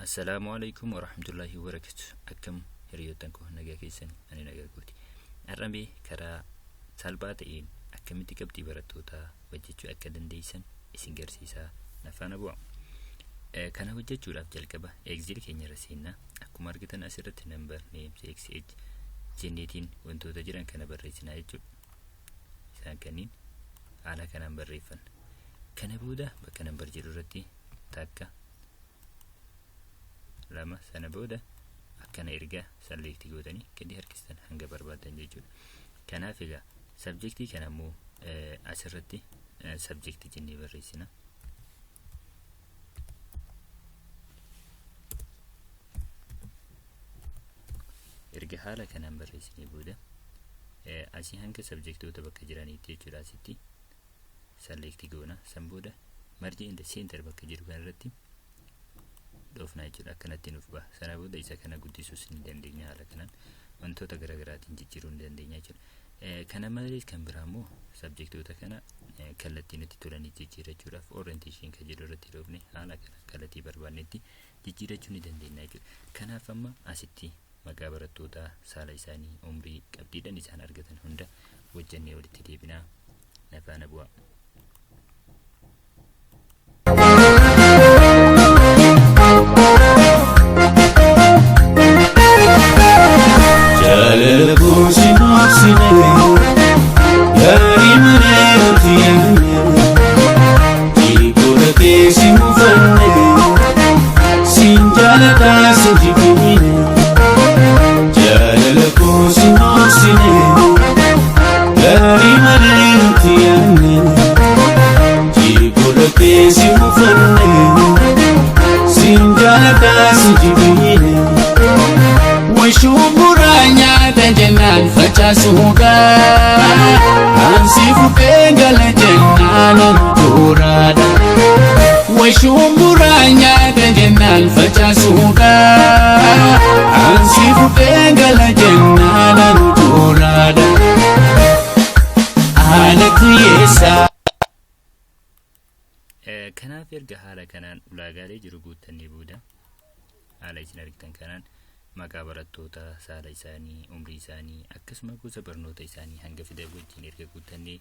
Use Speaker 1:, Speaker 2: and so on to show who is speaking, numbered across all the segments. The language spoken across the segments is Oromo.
Speaker 1: Assalamualaikum warahmatullahi wabarakatuh. Akkam hiriyoottan koo nagaa keessan ani nagaa gooti. Har'amee karaa salphaa ta'een akkamitti qabxii barattootaa hojjechuu akka dandeessan isin garsiisaa nafaana bu'a. Kana hojjechuudhaaf jalqaba Excel keenya irra seennaa. Akkuma argitan asirratti number name xh jenneetiin wantoota jiran kana barreessinaa jechuudha. Isaan kanniin haala kanaan barreeffanna. Kana booda bakka number jedhu irratti takka lama sana booda akkana erga select gootanii gadi harkistan hanga barbaadan jechuudha. Kanaaf egaa subjectii kana immoo asirratti subject jennee barreessina. Erga haala kanaan barreessinee booda asii hanga subjectoota bakka jiraniitti jechuudha asitti select goona. San booda margin in the center bakka jiru kanarratti dhoofnaa jechuudha. Akkanatti nuuf ba'a. Sana booda isa kana guddisuus ni dandeenya. Haala kanaan wantoota garaagaraatiin jijjiiruu ni dandeenya jechuudha. Kana malees kan biraa immoo subjectoota kana kallattiin itti tolanii jijjiirachuudhaaf orientation kan jedhu irratti dhoofne haala kana kallattii barbaannetti jijjiirachuu ni dandeenya jechuudha. Kanaaf amma asitti maqaa barattootaa, saala isaanii, umrii, qabxiidhaan isaan argatan hunda wajjannee walitti deebinaa nafaana bu'a.
Speaker 2: Facasuga ansifu pengala jennan turada washumburanya jennan facasuga ansifu pengala jennan turada alati yesa.
Speaker 1: Kanaaf erga haala kanaan ulaagaalee jiru guuttannee booda haala isin argitan kanaan maqaa barattootaa, saala isaanii, umrii isaanii, akkasuma gosa barnoota isaanii hanga fida wajjin erga guuttannee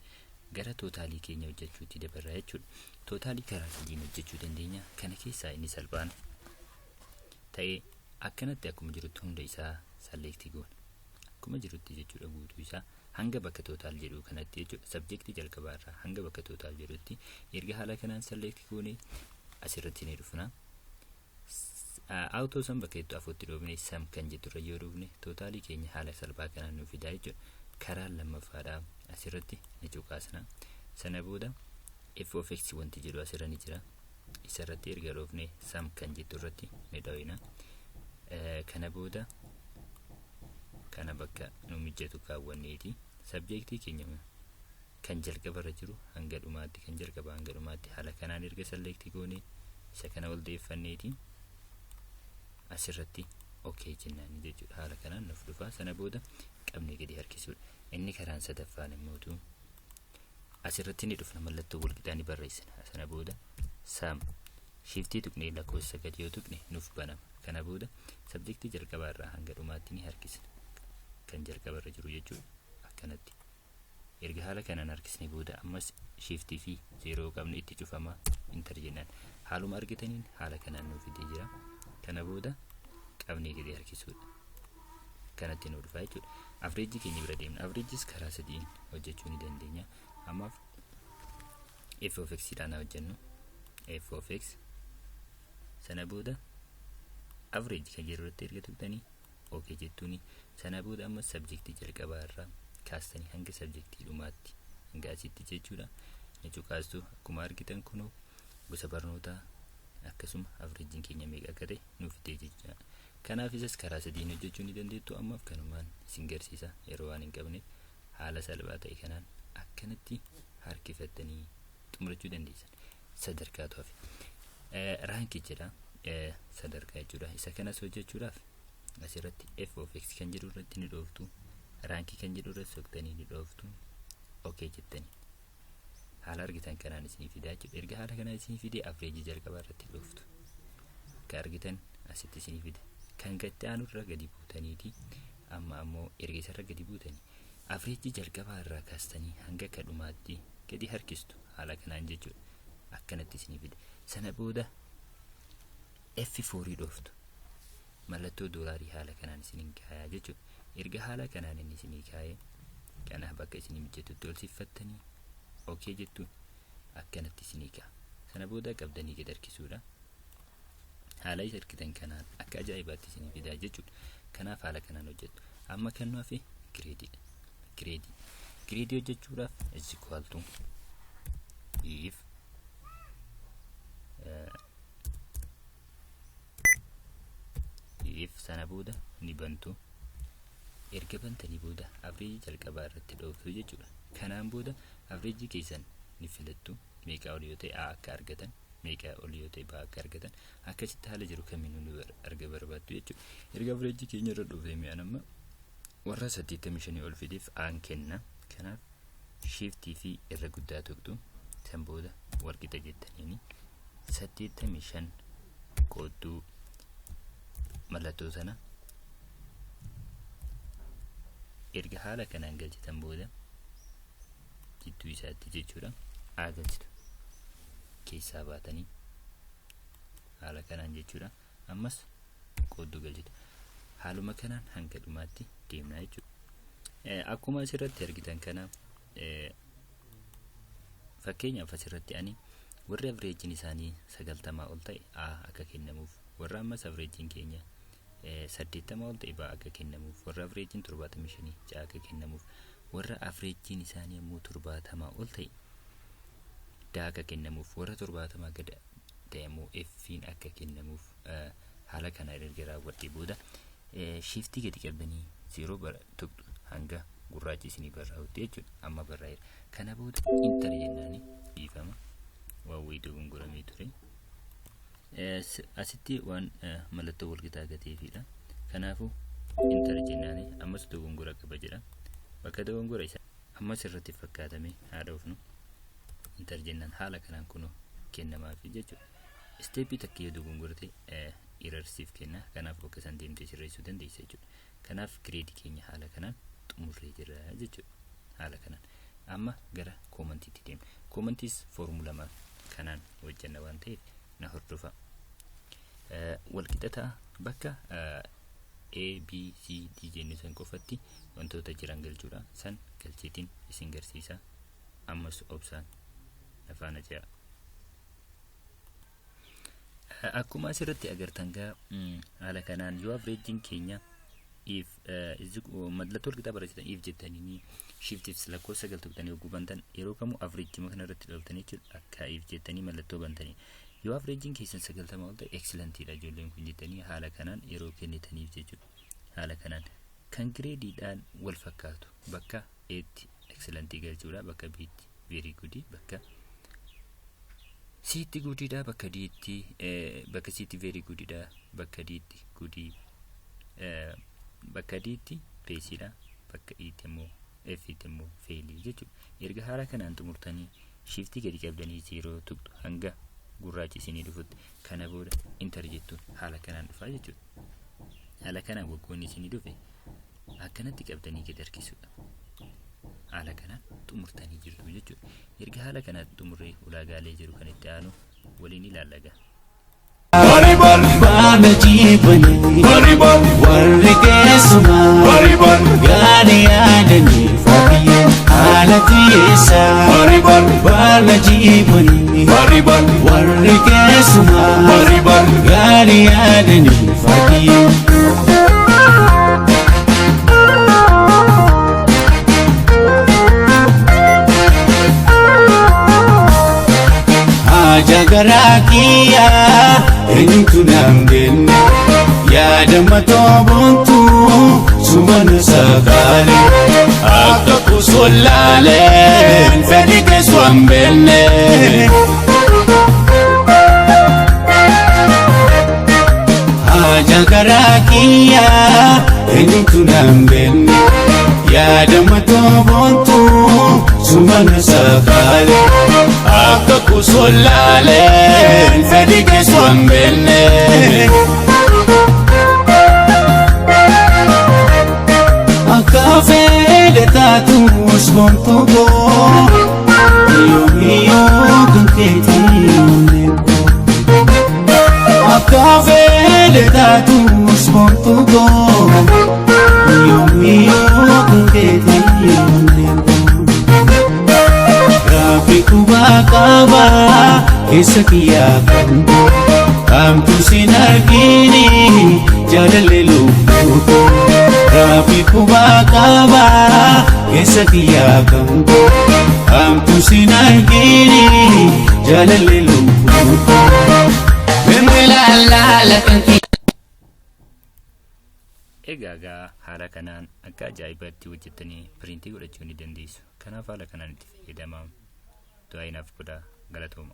Speaker 1: gara tootaalii keenya hojjechuutti dabarra jechuudha. Tootaalii karaa sadiin hojjechuu dandeenya. Kana keessaa inni salphaan ta'ee akkanatti akkuma jirutti hunda isaa select goona. Akkuma jirutti jechuudha guutuu isaa hanga bakka tootaal jedhu kanatti jechuudha. Subjectii jalqabaarraa hanga bakka tootaal jedhutti erga haala kanaan select goone asirratti ni dhufna. Auto sum bakka itti afuutti dhoofne sum kan jettu irra yoo dhoofne tootaalii keenya haala salphaa kanaan nuuf fidaa jechuudha. Karaa lammaffaadhaa asirratti ni cuqaasna. Sana booda f of x wanti jedhu asirra ni jira. Isarratti erga dhoofne sum kan jettu irratti ni dhawina. Kana booda kana bakka nu mijjatu kaawwanneeti subjectii keenya kan jalqabarra jiru hanga dhumaatti kan jalqaba hanga dhumaatti haala kanaan erga select goone isa kana ol deeffanneeti asirratti okay jennaan jechuudha. Haala kanaan nuuf dhufa. Sana booda qabnee gadi harkisuudha. Inni karaan sadaffaan immoo asirratti ni dhufna mallattoo wal qixaa ni barreessina. Sana booda sum shiftii tuqnee lakkoofsa gadi yoo tuqne nuuf banama. Kana booda subjectii jalqabaarraa hanga dhumaatti ni harkisna. Kan jalqabarra jiru jechuudha. Akkanatti erga haala kanaan harkisne booda ammas shiftii fi 0 qabne itti cufama enter jennaan. Haaluma argitaniin haala kanaan nuuf fidee jira. Kana booda qabnee gadi harkisuudha. Kanatti nu dhufa jechuudha. Average keenya bira deemna. Averages karaa sadiin hojjechuu ni dandeenya. Ammaaf f of x dhaan hojjennu. F of x sana booda average kan jedhu irratti erga tuqxanii okay jettuuni. Sana booda amma subjectii jalqabaa irraa kaastanii hanga subjectii dhumaatti hanga asitti jechuudha. Ni cuqaastu akkuma argitan kunoo gosa barnootaa akkasuma average keenya meeqa akka ta'e nuuf fidee jechuudha. Kanaaf isas karaa sadiin hojjechuu ni dandeettu. Ammaaf kanumaan isin garsiisa yeroo waan hin qabneef haala salphaa ta'e kanaan akkanatti harkifattanii xumurachuu dandeessan. Sadarkaa to'afe raankii jedha sadarkaa jechuudha. Isa kanas hojjechuudhaaf asirratti f of x kan jedhu irratti ni dhooftu. Raankii kan jedhu irratti soqtanii ni dhooftu. Okay jettanii haala argitan kanaan isinii fidaa jechuudha. Erga haala kanaan isinii fidee average jalqabaa irratti dhooftu. Akka argitan asitti isinii fida. Kan gadi aanurra gadi buutaniiti amma ammoo erga isarra gadi buutanii average jalqabaa irraa kaastanii hanga kadhumaatti gadi harkistu haala kanaan jechuudha. Akkanatti isinii fida. Sana booda F4 dhooftu mallattoo doolaarii haala kanaan isiniin kaayaa jechuudha. Erga haala kanaan inni isinii kaayee kanaaf bakka isinii mijjatutti ol siiffattanii okay jettu akkanatti isinii kaa. Sana booda qabdanii gad harkisuudha. Haala isa harkitan kanaan akka ajaa'ibaatti isinii fidaa jechuudha. Kanaaf haala kanaan hojjettu. Amma kan nuuf gireediidha. Gireedii hojjechuudhaaf is equal to if sana booda ni bantu. Erga bantanii booda average jalqabaa irratti dhooftu jechuudha. Kanaan booda average keessan ni filattu. Meeqa ol yoo ta'e A akka argatan, meeqa ol yoo ta'e B akka argatan, akkasitti haala jiru kamiinuu nu arga barbaaddu jechuudha. Erga average keenya irra dhoofee mi'aan amma warra 85 ol fideef A kenna. Kanaaf shift fi irra guddaa tuqxu. San booda walqixa jettaniini 85 qoodduu mallattoo sana erga haala kanaan galchitan booda jidduu isaatti jechuudha A galchitu. Keessaa baatanii haala kanaan jechuudha. Ammas qoodduu galchitu. Haaluma kanaan hanga dhumaatti deemnaa jechuudha. Akkuma asirratti argitan kana fakkeenyaaf asirratti ani warri average isaanii 90 ol ta'e A akka kennamuuf, warra ammas average keenya 80 ol ta'e B akka kennamuuf, warra average 75 C akka kennamuuf, warra average isaanii immoo 70 ol ta'e D akka kennamuuf, warra 70 gad ta'e immoo F akka kennamuuf haala kana erga raawwadhee booda shift gadi qabdanii 0 tuqxu hanga gurraachi isinii barraa'utti jechuudha. Amma barraa'eera. Kana booda enter jennaani dhiifama. Waan wayii gongoramee ture. Asitti waan mallattoo walqixa gateefidha. Kanaafuu enter jennaani ammas dogongora qaba jedha. Bakka dogongora isaa ammas irratti fakkaatamee haadha ofnu enter jennaan haala kanaan kuno kennamaafi jechuudha. Stepii takka yoo dogongorte error siif kenna. Kanaaf bakka san deemtee sirreessuu dandeessa jechuudha. Kanaaf gireedii keenya haala kanaan xumurree jirra jechuudha. Haala kanaan amma gara commentiitti deemna. Commentiis formula kanaan hojjenna waan ta'eef na hordofa. Walqixataa bakka A B C D jennee san qofatti wantoota jiran galchuudha. San galcheetiin isin garsiisa. Ammas obsaan afaana jira. Akkuma asirratti agartan gaa haala kanaan yoo average keenya if mallattoo walqixa barreessitan if jettanii shift lakkoofsa galtuqtanii oguu bantan yeroo kamuu average kana irratti dhoftanii jechuudha. Akka if jettanii mallattoo bantanii yoo average keessan 90 ol ta'e excellentidha ijoolleen kun jettanii haala kanaan yeroo kennitaniif jechuudha. Haala kanaan kan gireediidhaan wal fakkaatu bakka A'tti excellent galchuudha, bakka B'tti very good, bakka C'tti goodidha, bakka D'tti bakka C'tti very goodidha, bakka D'tti goodii, bakka D'tti failidha, bakka E'tti immoo F'tti immoo failii jechuudha. Erga haala kanaan xumurtanii shift gadi qabdanii 0 tuqxu hanga gurraachi isinii dhufutti kana booda enter jettuun haala kanaan dhufaa jechuudha. Haala kanaan waggoonni isinii dhufe akkanatti qabdanii gad harkisuudha. Haala kanaan xumurtanii jirtu jechuudha. Erga haala kanaan xumurree ulaagaalee jiru kan itti aanu waliin ilaalla.
Speaker 2: Baana jiibanii warri keessumaa gaanii yaadanii fakkii haala keessaa baana jiibanii warri keessumaa gaanii yaadanii fakkii. Jagarakia entu nambenne ya damato buntu sumana sakale akka kusolale fedike swambenne Jagarakia entu nambenne ya damato buntu sumana sakale akka kusolale fedike swambenne Kafele tatus montugo Yomio kungketi yonengo Rapi kubakaba Kesa kiyakan Kamtu sinargini Jalalle lubbuko Rapi kubakaba Kesa kiyakan Kamtu sinargini Jalalle lubbuko
Speaker 1: egaa haala kanaan akka ajaa'ibaatti hojjettanii piriintii godhachuu ni dandeessu. Kanaaf haala kanaan itti fayyadamaa. Du'aa inaaf godhaa galatooma.